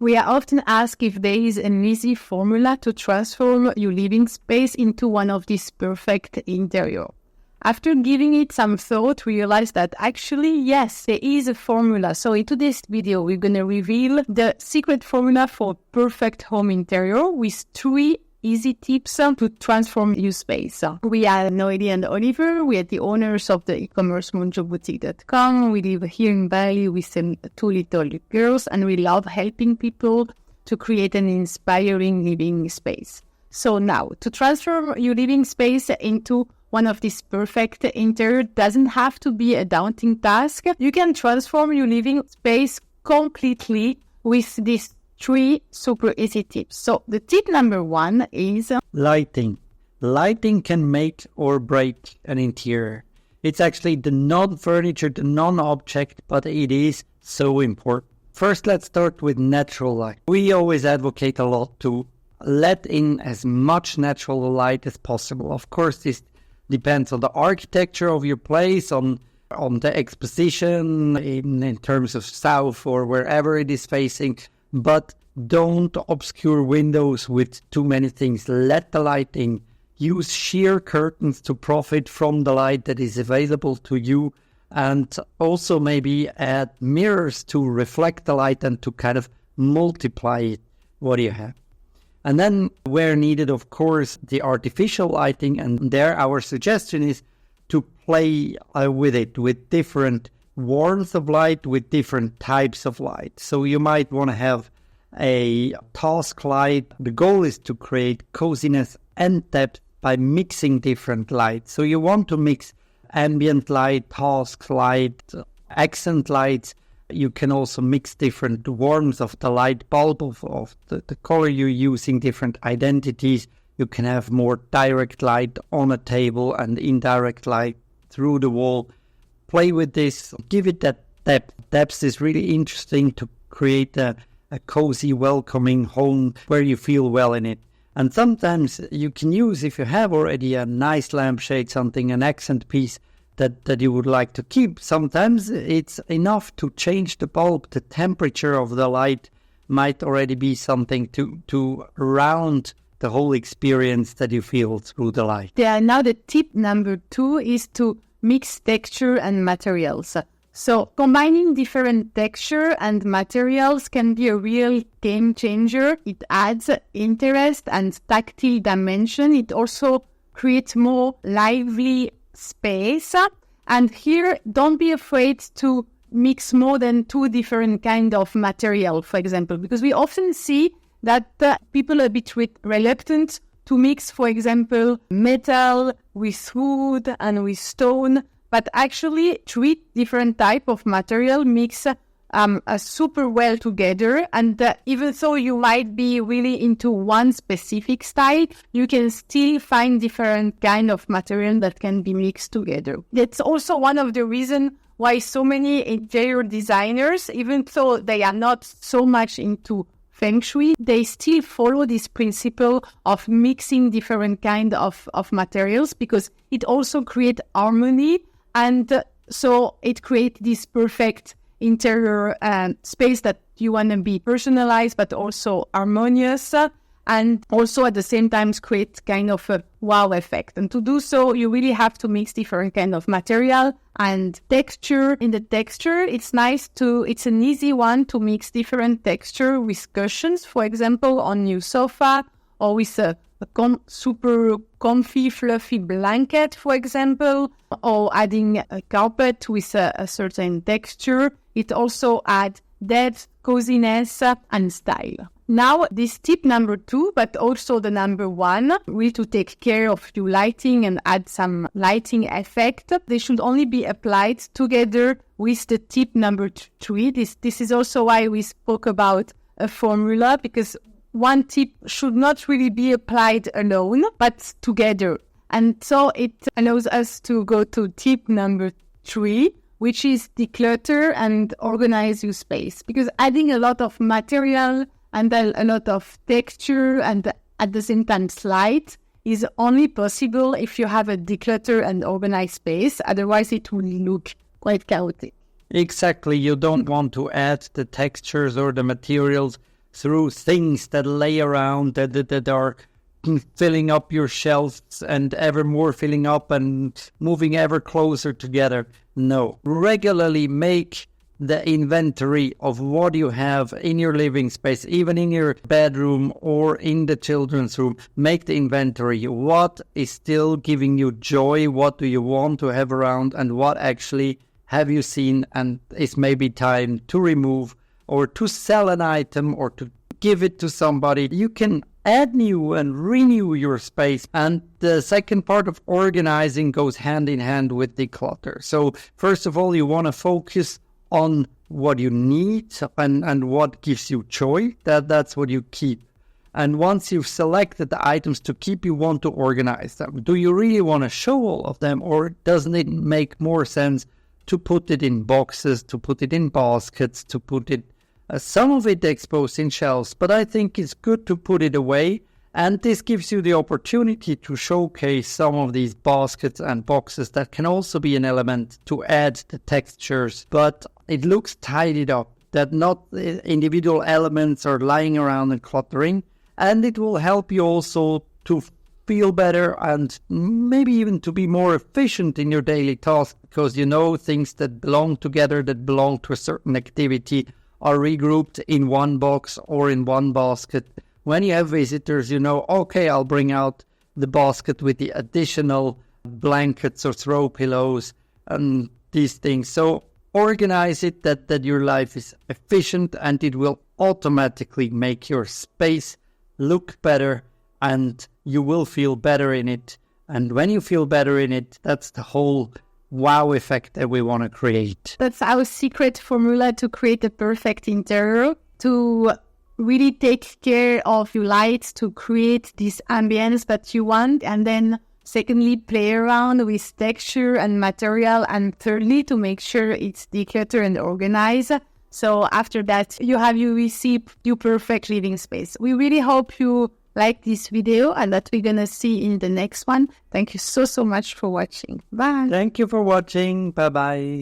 We are often asked if there is an easy formula to transform your living space into one of these perfect interior. After giving it some thought, we realized that actually, yes, there is a formula. So in today's video, we're going to reveal the secret formula for perfect home interior with 3 easy tips to transform your space. We are Noélie and Oliver. We are the owners of the e-commerce monjoboutique.com. We live here in Bali with 2 little girls, and we love helping people to create an inspiring living space. So now, to transform your living space into one of these perfect interior doesn't have to be a daunting task. You can transform your living space completely with these 3 super easy tips. So the tip number 1 is lighting. Lighting can make or break an interior. It's actually the non-furniture, the non-object, but it is so important. First, let's start with natural light. We always advocate a lot to let in as much natural light as possible. Of course, this depends on the architecture of your place, on the exposition in terms of south or wherever it is facing. But don't obscure windows with too many things. Let the light in. Use sheer curtains to profit from the light that is available to you. And also maybe add mirrors to reflect the light and to kind of multiply it, what you have. And then, where needed, of course, the artificial lighting. And there our suggestion is to play with it, with different warmth of light, with different types of light. So you might want to have a task light. The goal is to create coziness and depth by mixing different lights. So you want to mix ambient light, task light, accent lights. You can also mix different warmth of the light bulb, of the color you're using, different identities. You can have more direct light on a table and indirect light through the wall. Play with this, give it that depth. Depth is really interesting to create a cozy, welcoming home where you feel well in it. And sometimes you can use, if you have already a nice lampshade, something, an accent piece, that you would like to keep. Sometimes it's enough to change the bulb. The temperature of the light might already be something to round the whole experience that you feel through the light. Now the tip number 2 is to mix texture and materials. So combining different texture and materials can be a real game changer. It adds interest and tactile dimension. It also creates more lively space. And here, don't be afraid to mix more than 2 different kind of material, for example, because we often see that people are a bit reluctant to mix, for example, metal with wood and with stone, but actually 3 different type of material mix super well together. And even though you might be really into one specific style, you can still find different kind of material that can be mixed together. That's also one of the reasons why so many interior designers, even though they are not so much into Feng Shui, they still follow this principle of mixing different kind of materials, because it also creates harmony, and so it creates this perfect interior space that you want to be personalized but also harmonious, and also at the same time create kind of a wow effect. And to do so, you really have to mix different kind of material and texture. In the texture, it's an easy one to mix different texture with cushions, for example, on your sofa, or with a super comfy, fluffy blanket, for example, or adding a carpet with a certain texture. It also adds depth, coziness, and style. Now, this tip number 2, but also the number 1, really to take care of your lighting and add some lighting effect. They should only be applied together with the tip number 3. This is also why we spoke about a formula, because one tip should not really be applied alone, but together. And so it allows us to go to tip number 3, which is declutter and organize your space. Because adding a lot of material and a lot of texture and at the same time light is only possible if you have a declutter and organized space. Otherwise, it will look quite chaotic. Exactly. You don't want to add the textures or the materials through things that lay around that are filling up your shelves and ever more filling up and moving ever closer together. No, regularly make the inventory of what you have in your living space, even in your bedroom or in the children's room. Make the inventory. What is still giving you joy? What do you want to have around? And what actually have you seen and is maybe time to remove or to sell an item or to give it to somebody? You can add new and renew your space. And the second part of organizing goes hand in hand with declutter. So first of all, you want to focus on what you need and what gives you joy. That's what you keep. And once you've selected the items to keep, you want to organize them. Do you really want to show all of them, or doesn't it make more sense to put it in boxes, to put it in baskets, to put it some of it exposed in shelves? But I think it's good to put it away, and this gives you the opportunity to showcase some of these baskets and boxes that can also be an element to add the textures, but it looks tidied up, that not individual elements are lying around and cluttering, and it will help you also to feel better and maybe even to be more efficient in your daily tasks, because you know things that belong together, that belong to a certain activity, are regrouped in one box or in one basket. When you have visitors, you know, okay, I'll bring out the basket with the additional blankets or throw pillows and these things. So organize it that your life is efficient, and it will automatically make your space look better and you will feel better in it. And when you feel better in it, that's the whole wow effect that we want to create. That's our secret formula to create the perfect interior, to really take care of your lights, to create this ambience that you want. And then secondly, play around with texture and material. And thirdly, to make sure it's declutter and organize. So after that, you receive your perfect living space. We really hope you like this video and that we're going to see in the next one. Thank you so much for watching. Bye. Thank you for watching. Bye-bye.